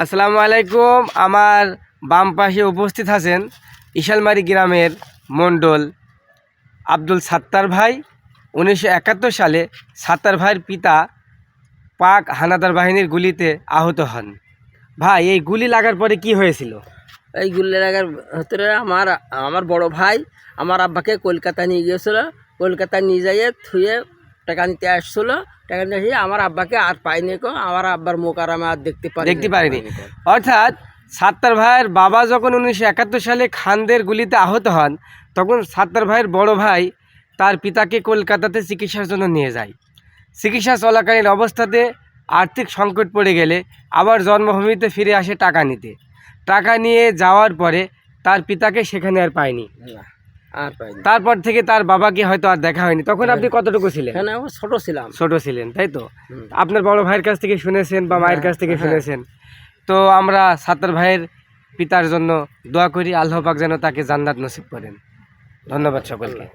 আসসালামু আলাইকুম। আমার বাম পাশে উপস্থিত আছেন ইশালমারি গ্রামের মণ্ডল আব্দুল সাত্তার ভাই। 1971 সালে সাত্তার ভাইয়ের পিতা পাক হানাদার বাহিনীর গুলিতে আহত হন। ভাই, এই গুলি লাগার পরে কি হয়েছিল? এই গুলি লাগার ভিতরে আমার বড় ভাই আমার আব্বাকে কলকাতা নিয়ে গিয়েছিল। কলকাতা নিয়ে যাইয়ে থুয়ে টাকা নিতে আসছিলো। টাকা নিতে এসে আমার আব্বাকে আর পাইনি কো। আমার আব্বার মুখ আর আমি আর দেখতে পারিনি। অর্থাৎ সাত্তার ভাইয়ের বাবা যখন 1971 সালে খানদের গুলিতে আহত হন, তখন সাত্তার ভাইয়ের বড় ভাই তার পিতাকে কলকাতাতে চিকিৎসার জন্য নিয়ে যায়। চিকিৎসা চলাকালীন অবস্থাতে আর্থিক সংকট পড়ে গেলে আবার জন্মভূমিতে ফিরে আসে টাকা নিতে। টাকা নিয়ে যাওয়ার পরে তার পিতাকে সেখানে আর পায়নি। তারপর থেকে তার বাবাকে হয়তো আর দেখা হয়নি। তখন আপনি কতটুকু ছিলেন? ছোট ছিলেন, তাই তো? আপনার বড় ভাইয়ের কাছ থেকে শুনেছেন বা মায়ের কাছ থেকে শুনেছেন। তো আমরা সাত্তার ভাইয়ের পিতার জন্য দোয়া করি, আল্লাহ পাক যেন তাকে জান্নাত নসিব করেন। ধন্যবাদ সকলকে।